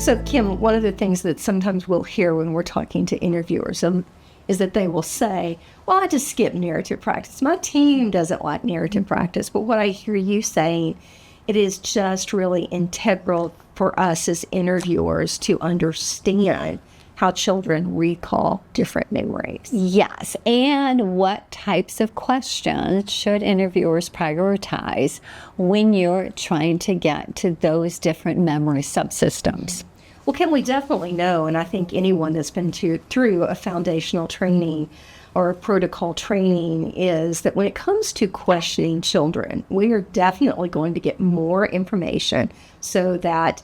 So, Kim, one of the things that sometimes we'll hear when we're talking to interviewers is that they will say, well, I just skip narrative practice. My team doesn't like narrative practice. But what I hear you saying, it is just really integral for us as interviewers to understand how children recall different memories. Yes, and what types of questions should interviewers prioritize when you're trying to get to those different memory subsystems? Well, Kim, we definitely know, and I think anyone that's been through a foundational training or a protocol training is that when it comes to questioning children, we are definitely going to get more information so that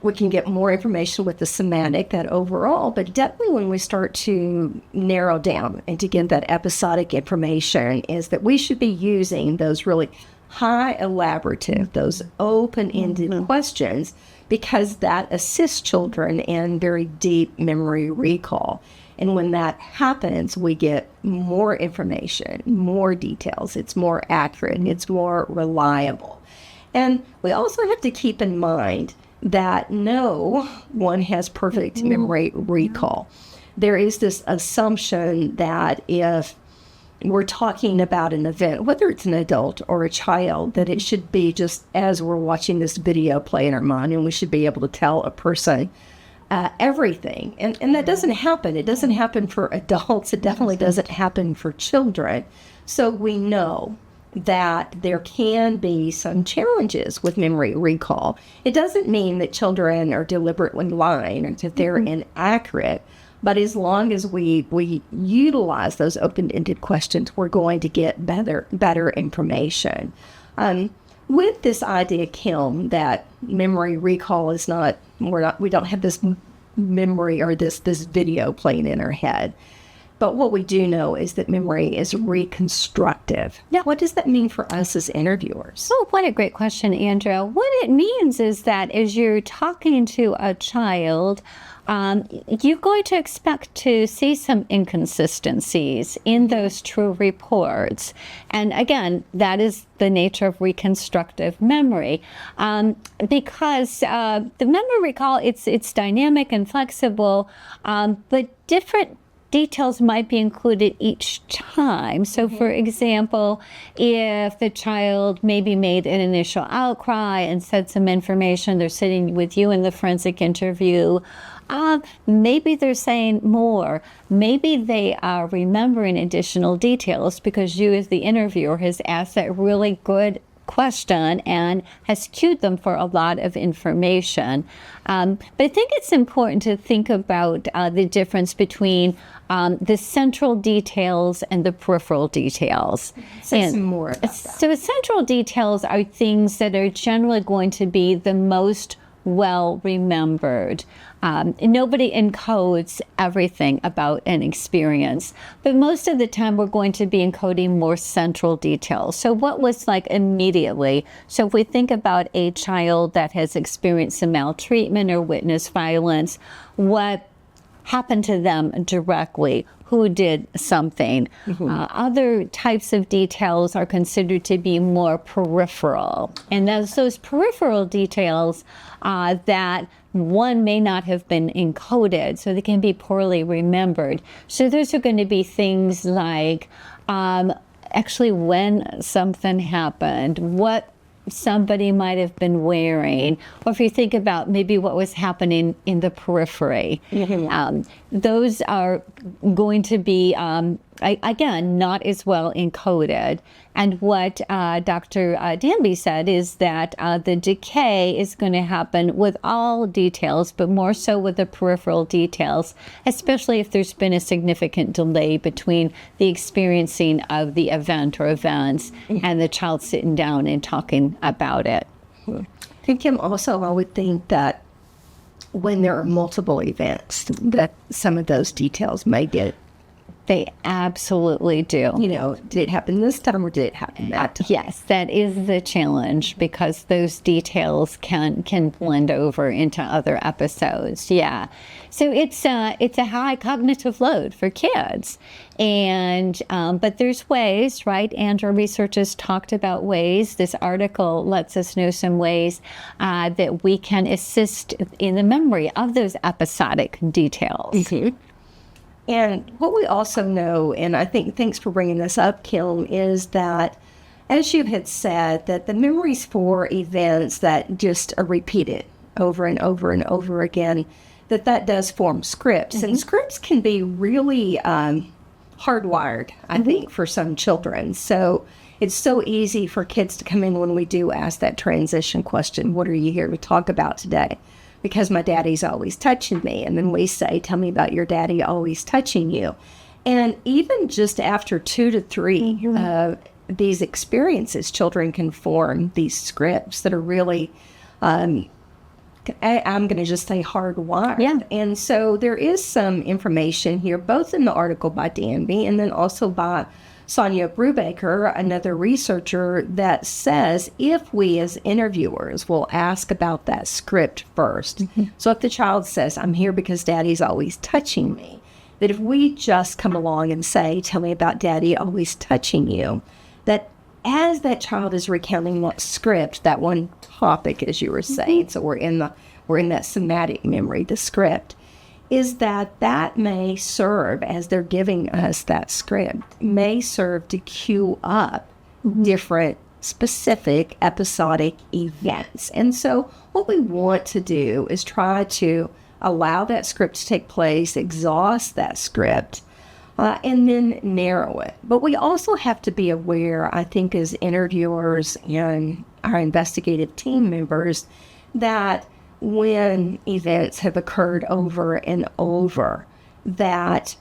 we can get more information with the semantic, that overall, but definitely when we start to narrow down and to get that episodic information is that we should be using those really high elaborative, those open-ended questions, because that assists children in very deep memory recall. And when that happens, we get more information, more details. It's more accurate. It's more reliable. And we also have to keep in mind that no one has perfect memory recall. There is this assumption that if we're talking about an event, whether it's an adult or a child, that it should be just as we're watching this video play in our mind, and we should be able to tell a person everything. And that doesn't happen. It doesn't happen for adults. It definitely doesn't happen for children. So we know that there can be some challenges with memory recall. It doesn't mean that children are deliberately lying or that they're inaccurate, but as long as we utilize those open-ended questions, we're going to get better information. With this idea, Kim, that memory recall is we don't have this memory or this video playing in our head. But what we do know is that memory is reconstructive. Now, what does that mean for us as interviewers? Oh, what a great question, Andrea. What it means is that as you're talking to a child, you're going to expect to see some inconsistencies in those true reports. And again, that is the nature of reconstructive memory, because the memory recall, it's dynamic and flexible, but different details might be included each time. So for example, if the child maybe made an initial outcry and said some information, they're sitting with you in the forensic interview, maybe they're saying more. Maybe they are remembering additional details because you as the interviewer has asked that really good question and has cued them for a lot of information. But I think it's important to think about the difference between the central details and the peripheral details. Say some more about that. So central details are things that are generally going to be the most well remembered. Nobody encodes everything about an experience, but most of the time we're going to be encoding more central details. So what was like immediately? So if we think about a child that has experienced some maltreatment or witnessed violence, what happened to them directly? Who did something? Other types of details are considered to be more peripheral. And those peripheral details that one may not have been encoded, so they can be poorly remembered. So those are going to be things like actually when something happened, what somebody might have been wearing, or if you think about maybe what was happening in the periphery. Those are going to be, again, not as well encoded. And what Dr. Danby said is that the decay is going to happen with all details, but more so with the peripheral details, especially if there's been a significant delay between the experiencing of the event or events and the child sitting down and talking about it. Kim, also, I would think that when there are multiple events, that some of those details may get They absolutely do. You know, did it happen this time or did it happen that time? Yes, that is the challenge because those details can blend over into other episodes. Yeah, so it's a high cognitive load for kids, and but there's ways, right? And our researchers talked about ways. This article lets us know some ways that we can assist in the memory of those episodic details. Mhm. And what we also know, and I think thanks for bringing this up, Kim, is that, as you had said, that the memories for events that just are repeated over and over and over again, that does form scripts. And scripts can be really hardwired, I think, for some children. So it's so easy for kids to come in when we do ask that transition question, what are you here to talk about today? Because my daddy's always touching me. And then we say, tell me about your daddy always touching you. And even just after 2 to 3 these experiences, children can form these scripts that are really, I'm going to just say hardwired. Yeah. And so there is some information here, both in the article by Danby and then also by Sonia Brubaker, another researcher, that says if we as interviewers will ask about that script first. So if the child says, I'm here because daddy's always touching me, that if we just come along and say, tell me about daddy always touching you, that as that child is recounting that script, that one topic, as you were saying, so we're in that somatic memory, the script, is that may serve, as they're giving us that script, may serve to cue up different specific episodic events. And so what we want to do is try to allow that script to take place, exhaust that script, and then narrow it. But we also have to be aware, I think, as interviewers and our investigative team members, that when events have occurred over and over, that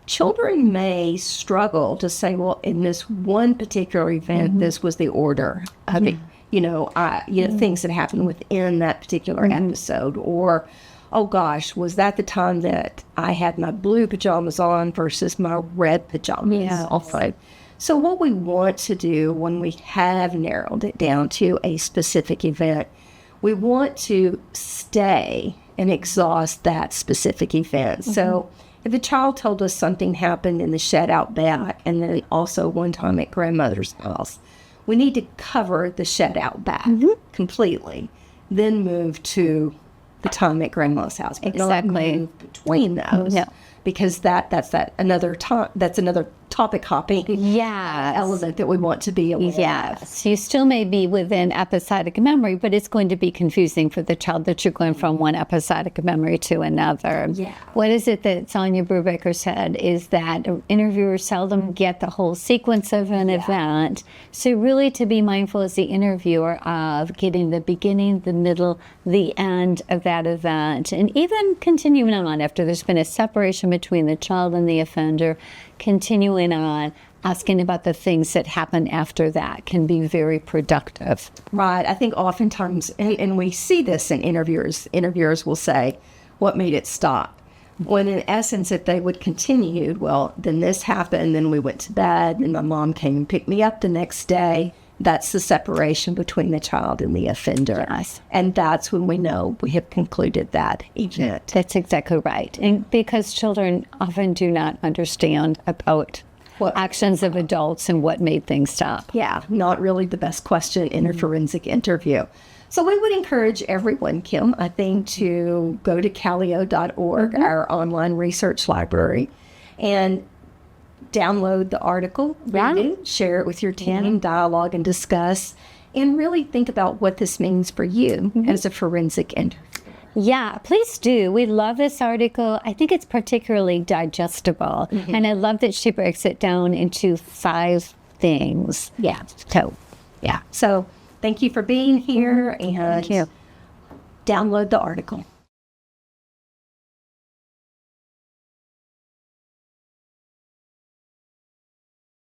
children may struggle to say, well, in this one particular event, this was the order of it, things that happened within that particular episode, or, oh gosh, was that the time that I had my blue pajamas on versus my red pajamas on? So what we want to do when we have narrowed it down to a specific event, we want to stay and exhaust that specific event. So if a child told us something happened in the shed out back and then also one time at grandmother's house, we need to cover the shed out back completely, then move to the time at grandma's house. But not move between those. No. Because that's another topic hopping element that we want to be aware of. Yes, you still may be within episodic memory, but it's going to be confusing for the child that you're going from one episodic memory to another. Yeah. What is it that Sonia Brubaker said is that interviewers seldom get the whole sequence of an event. So really to be mindful as the interviewer of getting the beginning, the middle, the end of that event, and even continuing on after there's been a separation between the child and the offender, continuing on, asking about the things that happen after that can be very productive. Right. I think oftentimes, and we see this in interviewers will say, what made it stop? When in essence, if they would continue, well, then this happened, then we went to bed, and my mom came and picked me up the next day. That's the separation between the child and the offender. Yes. And that's when we know we have concluded that event. That's exactly right. And because children often do not understand about actions of adults and what made things stop. Yeah, not really the best question in a forensic interview. So we would encourage everyone, Kim, I think, to go to calio.org, our online research library, and download the article, read it, share it with your team, dialogue and discuss, and really think about what this means for you as a forensic interviewer. Yeah, please do. We love this article. I think it's particularly digestible. And I love that she breaks it down into 5 things. Yeah. So, So thank you for being here, and thank you. download the article.